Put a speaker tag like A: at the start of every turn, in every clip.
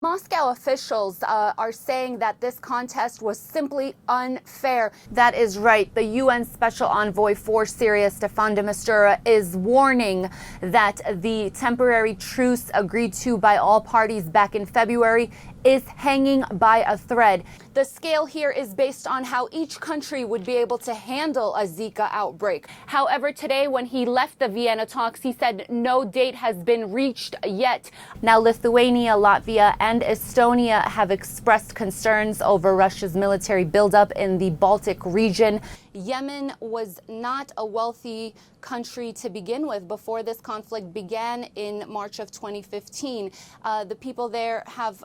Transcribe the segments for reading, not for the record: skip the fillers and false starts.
A: Moscow officials are saying that this contest was simply unfair. That is right. The UN Special Envoy for Syria, Staffan de Mistura, is warning that the temporary truce agreed to by all parties back in February is hanging by a thread. The scale here is based on how each country would be able to handle a Zika outbreak. However, today when he left the Vienna talks, he said no date has been reached yet. Now, Lithuania, Latvia, and Estonia have expressed concerns over Russia's military buildup in the Baltic region. Yemen was not a wealthy country to begin with before this conflict began in March of 2015. The people there have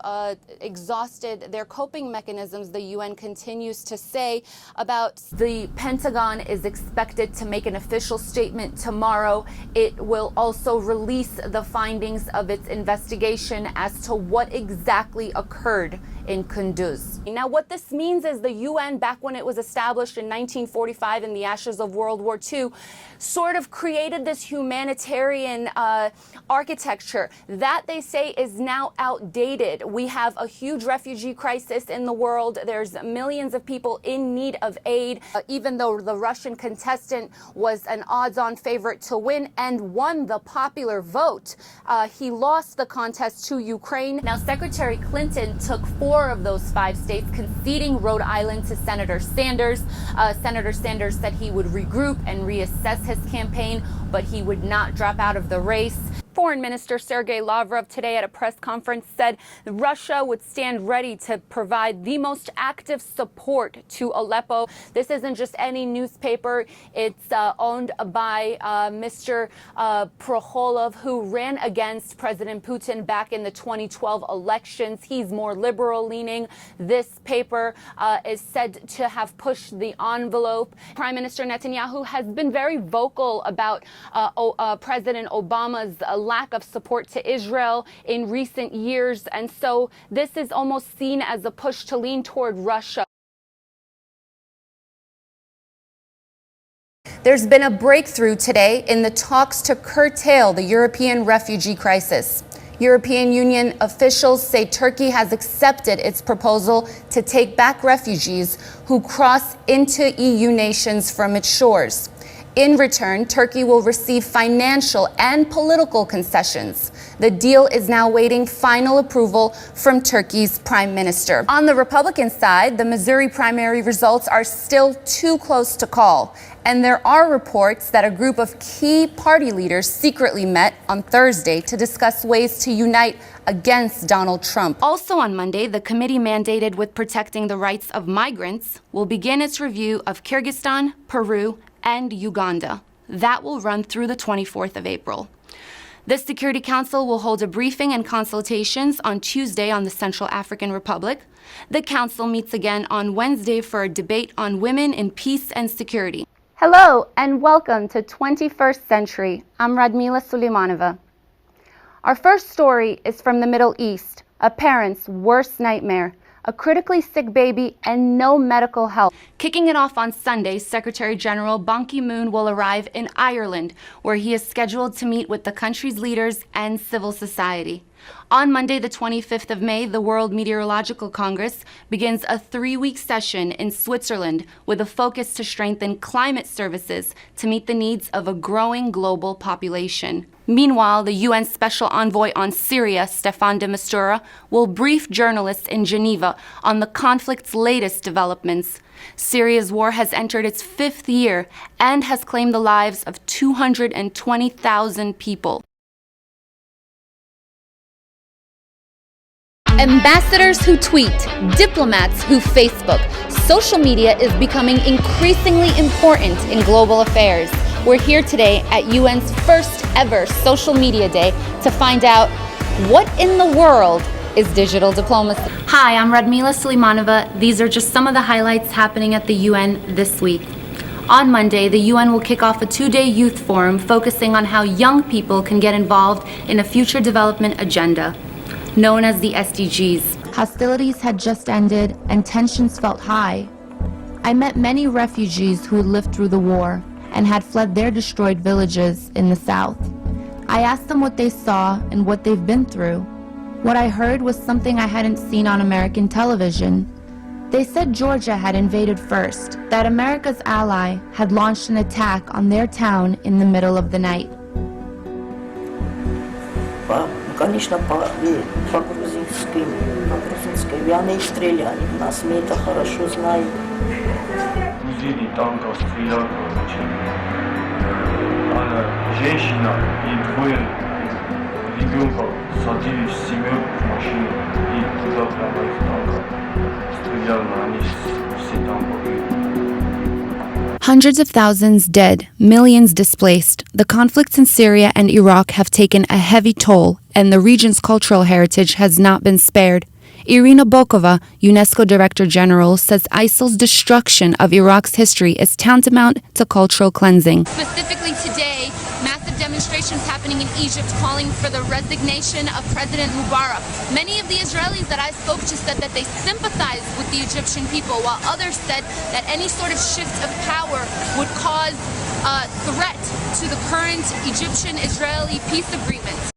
A: exhausted their coping mechanisms, the UN continues to say. The Pentagon is expected to make an official statement tomorrow. It will also release the findings of its investigation as to what exactly occurred in Kunduz. Now, what this means is the UN, back when it was established in 1945 in the ashes of World War II, sort of created this humanitarian architecture that they say is now outdated. We have a huge refugee crisis in the world. There's millions of people in need of aid. Even though the Russian contestant was an odds-on favorite to win and won the popular vote, he lost the contest to Ukraine. Now, Secretary Clinton took 4 of those 5 states, conceding Rhode Island to Senator Sanders. Senator Sanders said he would regroup and reassess his campaign, but he would not drop out of the race. Foreign Minister Sergei Lavrov today at a press conference said Russia would stand ready to provide the most active support to Aleppo. This isn't just any newspaper. It's owned by Mr. Prokholov, who ran against President Putin back in the 2012 elections. He's more liberal leaning. This paper is said to have pushed the envelope. Prime Minister Netanyahu has been very vocal about President Obama's lack of support to Israel in recent years, and so this is almost seen as a push to lean toward Russia. There's been a breakthrough today in the talks to curtail the European refugee crisis. European Union officials say Turkey has accepted its proposal to take back refugees who cross into EU nations from its shores. In return, Turkey will receive financial and political concessions. The deal is now waiting final approval from Turkey's prime minister. On the Republican side, the Missouri primary results are still too close to call. And there are reports that a group of key party leaders secretly met on Thursday to discuss ways to unite against Donald Trump. Also on Monday, the committee mandated with protecting the rights of migrants will begin its review of Kyrgyzstan, Peru, and Uganda. That will run through the 24th of April. The Security Council will hold a briefing and consultations on Tuesday on the Central African Republic. The Council meets again on Wednesday for a debate on women in peace and security. Hello and welcome to 21st Century. I'm Radmilla Suleymanova. Our first story is from the Middle East, a parent's worst nightmare. A critically sick baby and no medical help. Kicking it off on Sunday, Secretary General Ban Ki-moon will arrive in Ireland, where he is scheduled to meet with the country's leaders and civil society. On Monday, the 25th of May, the World Meteorological Congress begins a 3-week session in Switzerland with a focus to strengthen climate services to meet the needs of a growing global population. Meanwhile, the UN Special Envoy on Syria, Staffan de Mistura, will brief journalists in Geneva on the conflict's latest developments. Syria's war has entered its 5th year and has claimed the lives of 220,000 people. Ambassadors who tweet, diplomats who Facebook. Social media is becoming increasingly important in global affairs. We're here today at UN's first ever Social Media Day to find out what in the world is digital diplomacy. Hi, I'm Radmilla Suleymanova. These are just some of the highlights happening at the UN this week. On Monday, the UN will kick off a 2-day youth forum focusing on how young people can get involved in a future development agenda, known as the SDGs. Hostilities had just ended and tensions felt high. I met many refugees who had lived through the war and had fled their destroyed villages in the south. I asked them what they saw and what they've been through. What I heard was something I hadn't seen on American television. They said Georgia had invaded first, that America's ally had launched an attack on their town in the middle of the night.
B: Конечно, по грузинской войны стреляли в нас, мы это хорошо знаем.
C: Грузины танков стреляли, а женщина и двое ребенка садились в семерку в машину и туда прямо из танка стреляли, они все там погибли.
A: Hundreds of thousands dead, millions displaced. The conflicts in Syria and Iraq have taken a heavy toll, and the region's cultural heritage has not been spared. Irina Bokova, UNESCO Director General, says ISIL's destruction of Iraq's history is tantamount to cultural cleansing.
D: Specifically today, massive demonstrations happening in Egypt calling for the resignation of President Mubarak. Many of the Israelis that I spoke to said that they sympathize with the Egyptian people, while others said that any sort of shift of power would cause a threat to the current Egyptian-Israeli peace agreement.